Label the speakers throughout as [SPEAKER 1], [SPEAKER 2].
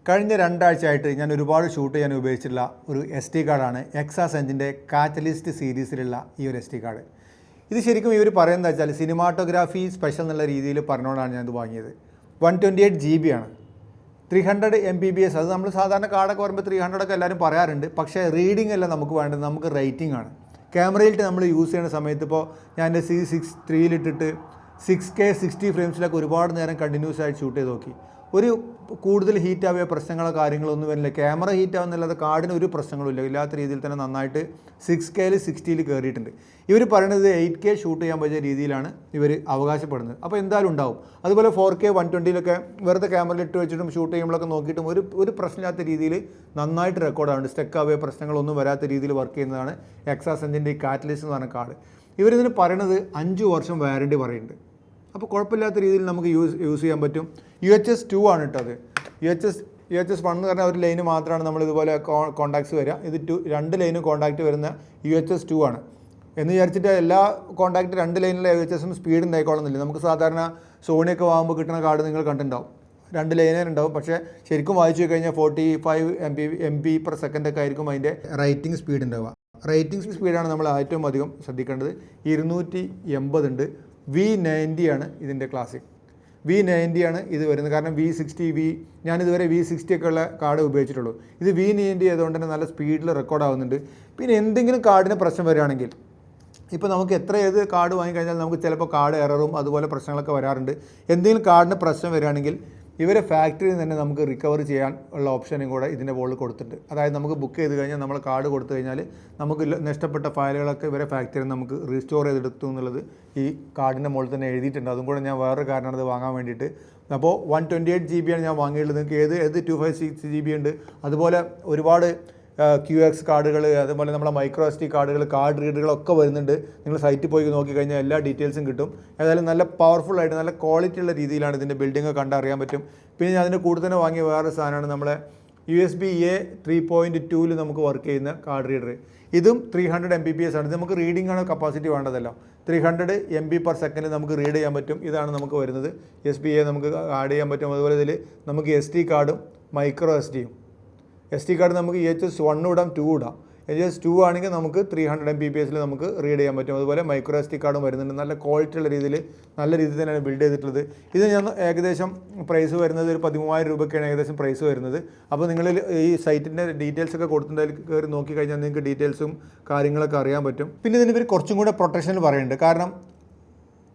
[SPEAKER 1] കഴിഞ്ഞ രണ്ടാഴ്ചയായിട്ട് ഞാൻ ഒരുപാട് ഷൂട്ട് ചെയ്യാൻ ഉപയോഗിച്ചിട്ടുള്ള ഒരു SD കാർഡാണ് എക്സാസെഞ്ചിൻ്റെ കാറ്റലിസ്റ്റ് സീരീസിലുള്ള ഈ ഒരു SD കാർഡ്. ഇത് ശരിക്കും ഇവർ പറയുന്നത് വെച്ചാൽ സിനിമാറ്റോഗ്രാഫി സ്പെഷ്യൽ എന്നുള്ള രീതിയിൽ പറഞ്ഞുകൊണ്ടാണ് ഞാനിത് വാങ്ങിയത്. 128 GB ആണ്, 300 MBPS. അത് നമ്മൾ സാധാരണ കാർഡൊക്കെ വരുമ്പോൾ 300 ഒക്കെ എല്ലാവരും പറയാറുണ്ട്. പക്ഷേ റീഡിംഗ് അല്ല നമുക്ക് വേണ്ടത്, നമുക്ക് റൈറ്റിംഗ് ആണ്. ക്യാമറയിലിട്ട് നമ്മൾ യൂസ് ചെയ്യുന്ന സമയത്ത് ഇപ്പോൾ ഞാൻ എൻ്റെ C6-3 6K 60 ഫ്രെയിംസിലൊക്കെ ഒരുപാട് നേരം കണ്ടിന്യൂസ് ആയിട്ട് ഷൂട്ട് ചെയ്ത് നോക്കി. ഒരു കൂടുതൽ ഹീറ്റ് ആവുക പ്രശ്നങ്ങളോ കാര്യങ്ങളോ ഒന്നും വരില്ല. ക്യാമറ ഹീറ്റ് ആവുന്നില്ലാതെ കാർഡിന് ഒരു പ്രശ്നങ്ങളില്ല. ഇല്ലാത്ത രീതിയിൽ തന്നെ നന്നായിട്ട് 6K 60 കയറിയിട്ടുണ്ട്. ഇവർ പറയുന്നത് 8K ഷൂട്ട് ചെയ്യാൻ പറ്റിയ രീതിയിലാണ് ഇവർ അവകാശപ്പെടുന്നത്. അപ്പോൾ എന്തായാലും ഉണ്ടാവും. അതുപോലെ 4K 120 വെറുതെ ക്യാമറയിൽ ഇട്ട് വെച്ചിട്ടും ഷൂട്ട് ചെയ്യുമ്പോഴൊക്കെ നോക്കിയിട്ടും ഒരു പ്രശ്നമില്ലാത്ത രീതിയിൽ നന്നായിട്ട് റെക്കോർഡാവുന്നുണ്ട്. സ്റ്റക്ക് ആവുക പ്രശ്നങ്ങളൊന്നും വരാത്ത രീതിയിൽ വർക്ക് ചെയ്യുന്നതാണ് എക്സാസെഞ്ചിൻ്റെ ഈ കാറ്റലിസ്റ്റ് എന്ന് പറഞ്ഞ കാർഡ്. ഇവരിതിന് പറയണത് 5 വർഷം വാറണ്ടി പറയുന്നുണ്ട്. അപ്പോൾ കുഴപ്പമില്ലാത്ത രീതിയിൽ നമുക്ക് യൂസ് ചെയ്യാൻ പറ്റും. UHS 2 ആണ് ഇട്ടത്. UHS 1 എന്ന് പറഞ്ഞാൽ ഒരു ലൈന് മാത്രമാണ് നമ്മൾ ഇതുപോലെ കോൺടാക്ട്സ് വരിക. ഇത് 2 ലൈനും കോൺടാക്റ്റ് വരുന്ന UHS 2 ആണ് എന്ന് വിചാരിച്ചിട്ട് എല്ലാ കോൺടാക്റ്റ് 2 ലൈനിലെ UHSും സ്പീഡ് ഉണ്ടായിക്കോളുന്നില്ല. നമുക്ക് സാധാരണ സോണിയൊക്കെ വാങ്ങുമ്പോൾ കിട്ടുന്ന കാർഡ് നിങ്ങൾ കണ്ടിട്ടുണ്ടാവും, 2 ലൈനേ ഉണ്ടാവും. പക്ഷേ ശരിക്കും വായിച്ചു കഴിഞ്ഞാൽ 45 MB/s ഒക്കെ ആയിരിക്കും അതിൻ്റെ റൈറ്റിംഗ് സ്പീഡ് ഉണ്ടാവുക. റൈറ്റിംഗ് സ്പീഡാണ് നമ്മൾ ഏറ്റവും അധികം ശ്രദ്ധിക്കേണ്ടത്. 280 ഉണ്ട്. V90 ആണ് ഇതിൻ്റെ ക്ലാസിക്. V90 ആണ് ഇത് വരുന്നത്. കാരണം V60 ഞാനിതുവരെ V60 ഒക്കെ ഉള്ള കാർഡ് ഉപയോഗിച്ചിട്ടുള്ളൂ. ഇത് V90 ആയതുകൊണ്ട് തന്നെ നല്ല സ്പീഡിൽ റെക്കോർഡ് ആവുന്നുണ്ട്. പിന്നെ എന്തെങ്കിലും കാർഡിന് പ്രശ്നം വരികയാണെങ്കിൽ, ഇപ്പോൾ നമുക്ക് ഏത് കാർഡ് വാങ്ങിക്കഴിഞ്ഞാൽ നമുക്ക് ചിലപ്പോൾ കാർഡ് എററും അതുപോലെ പ്രശ്നങ്ങളൊക്കെ വരാറുണ്ട്. എന്തെങ്കിലും കാർഡിന് പ്രശ്നം വരികയാണെങ്കിൽ ഇവരെ ഫാക്ടറിയിൽ തന്നെ നമുക്ക് റിക്കവർ ചെയ്യാൻ ഉള്ള ഓപ്ഷനും കൂടെ ഇതിൻ്റെ മുകളിൽ കൊടുത്തിട്ടുണ്ട്. അതായത് നമുക്ക് ബുക്ക് ചെയ്ത് കഴിഞ്ഞാൽ നമ്മൾ കാർഡ് കൊടുത്തു കഴിഞ്ഞാൽ നമുക്ക് നഷ്ടപ്പെട്ട ഫയലുകളൊക്കെ ഇവരെ ഫാക്ടറിയിൽ നമുക്ക് റീസ്റ്റോർ ചെയ്തെടുത്തു എന്നുള്ളത് ഈ കാർഡിൻ്റെ മുകളിൽ തന്നെ എഴുതിയിട്ടുണ്ട്. അതും കൂടെ ഞാൻ വേറൊരു കാരണമാണ് ഇത് വാങ്ങാൻ വേണ്ടിയിട്ട്. അപ്പോൾ 128 GB ആണ് ഞാൻ വാങ്ങിയിട്ടുള്ളത്. നിങ്ങൾക്ക് ഏത് 256 GB ഉണ്ട്. അതുപോലെ ഒരുപാട് QX കാർഡുകൾ, അതുപോലെ നമ്മുടെ മൈക്രോ SD കാർഡുകൾ, കാർഡ് റീഡറുകളൊക്കെ വരുന്നുണ്ട്. നിങ്ങൾ സൈറ്റിൽ പോയി നോക്കിക്കഴിഞ്ഞാൽ എല്ലാ ഡീറ്റെയിൽസും കിട്ടും. ഏതായാലും നല്ല പവർഫുള്ളായിട്ട് നല്ല ക്വാളിറ്റി ഉള്ള രീതിയിലാണ് ഇതിൻ്റെ ബിൽഡിംഗ് കണ്ടറിയാൻ പറ്റും. പിന്നെ ഞാൻ അതിൻ്റെ കൂടെ തന്നെ വാങ്ങിയ വേറൊരു സാധനമാണ് നമ്മളെ USB-A 3.2 നമുക്ക് വർക്ക് ചെയ്യുന്ന കാർഡ് റീഡർ. ഇതും 300 MBPS ആണ്. ഇത് നമുക്ക് റീഡിംഗ് ആണ് കപ്പാസിറ്റി വേണ്ടതല്ല. 300 MB/s നമുക്ക് റീഡ് ചെയ്യാൻ പറ്റും. ഇതാണ് നമുക്ക് വരുന്നത്. USB-A നമുക്ക് ആഡ് ചെയ്യാൻ പറ്റും. അതുപോലെ ഇതിൽ നമുക്ക് SD കാർഡും മൈക്രോ SD കാർഡ് നമുക്ക് UHS 1 ഇടാം, 2 ഇടാം. UHS 2 ആണെങ്കിൽ നമുക്ക് 300 MBPS നമുക്ക് റീഡ് ചെയ്യാൻ പറ്റും. അതുപോലെ മൈക്രോ SD കാർഡും വരുന്നുണ്ട്. നല്ല ക്വാളിറ്റി ഉള്ള രീതിയിൽ നല്ല രീതിയിൽ തന്നെയാണ് ബിൽഡ് ചെയ്തിട്ടുള്ളത്. ഇത് ഞാൻ ഏകദേശം പ്രൈസ് വരുന്നത് ഒരു 13,000 രൂപയ്ക്കാണ് ഏകദേശം പ്രൈസ് വരുന്നത്. അപ്പോൾ നിങ്ങൾ ഈ സൈറ്റിൻ്റെ ഡീറ്റെയിൽസ് ഒക്കെ കൊടുത്തിട്ടുണ്ടെങ്കിൽ കയറി നോക്കിക്കഴിഞ്ഞാൽ നിങ്ങൾക്ക് ഡീറ്റെയിൽസും കാര്യങ്ങളൊക്കെ അറിയാൻ പറ്റും. പിന്നെ ഇതിന് ഇവർ കുറച്ചും കൂടെ പ്രൊട്ടക്ഷൻ പറയുന്നുണ്ട്. കാരണം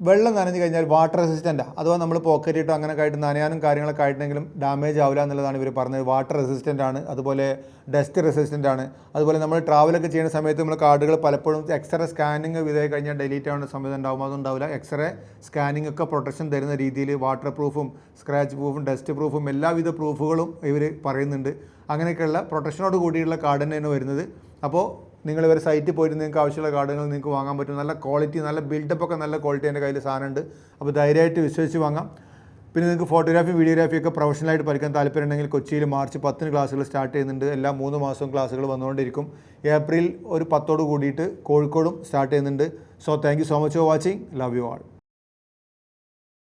[SPEAKER 1] വെള്ളം നനഞ്ഞു കഴിഞ്ഞാൽ വാട്ടർ റെസിസ്റ്റൻ്റാണ്. അഥവാ നമ്മൾ പോക്കറ്റിട്ടോ അങ്ങനെയൊക്കെ ആയിട്ട് നനയാനും കാര്യങ്ങളൊക്കെ ആയിട്ടുണ്ടെങ്കിലും ഡാമേജ് ആവില്ല എന്നുള്ളതാണ് ഇവർ പറഞ്ഞത്. വാട്ടർ റെസിസ്റ്റൻ്റ് ആണ്, അതുപോലെ ഡസ്റ്റ് റെസിസ്റ്റൻ്റ് ആണ്. അതുപോലെ നമ്മൾ ട്രാവലൊക്കെ ചെയ്യുന്ന സമയത്ത് നമ്മൾ കാർഡുകൾ പലപ്പോഴും എക്സ്റേ സ്കാനിങ് വിധേയ കഴിഞ്ഞാൽ ഡിലീറ്റ് ആവേണ്ട സമയത്ത് ഉണ്ടാവും. അതുണ്ടാവില്ല. എക്സ്റേ സ്കാനിങ് ഒക്കെ പ്രൊട്ടക്ഷൻ തരുന്ന രീതിയിൽ വാട്ടർ പ്രൂഫും സ്ക്രാച്ച് പ്രൂഫും ഡസ്റ്റ് പ്രൂഫും എല്ലാവിധ പ്രൂഫുകളും ഇവർ പറയുന്നുണ്ട്. അങ്ങനെയൊക്കെയുള്ള പ്രൊട്ടക്ഷനോട് കൂടിയുള്ള കാർഡ് തന്നെയാണ് വരുന്നത്. അപ്പോൾ നിങ്ങൾ ഇവരെ സൈറ്റിൽ പോയിട്ട് നിങ്ങൾക്ക് ആവശ്യമുള്ള കാർഡുകൾ നിങ്ങൾക്ക് വാങ്ങാൻ പറ്റും. നല്ല ക്വാളിറ്റി, നല്ല ബിൽഡപ്പ് ഒക്കെ നല്ല ക്വാളിറ്റി എൻ്റെ കയ്യിൽ സാധനമുണ്ട്. അപ്പോൾ ധൈര്യമായിട്ട് വിശ്വസിച്ച് വാങ്ങാം. പിന്നെ നിങ്ങൾക്ക് ഫോട്ടോഗ്രാഫി വീഡിയോഗ്രാഫി ഒക്കെ പ്രൊഫഷണലായിട്ട് പഠിക്കാൻ താല്പര്യം ഉണ്ടെങ്കിൽ കൊച്ചിയിൽ മാർച്ച് 10 ക്ലാസ്സുകൾ സ്റ്റാർട്ട് ചെയ്യുന്നുണ്ട്. എല്ലാ 3 മാസവും ക്ലാസ്സുകൾ വന്നുകൊണ്ടിരിക്കും. ഏപ്രിൽ 10 കൂടിയിട്ട് കോഴിക്കോടും സ്റ്റാർട്ട് ചെയ്യുന്നുണ്ട്. So thank you so much for watching. Love you all.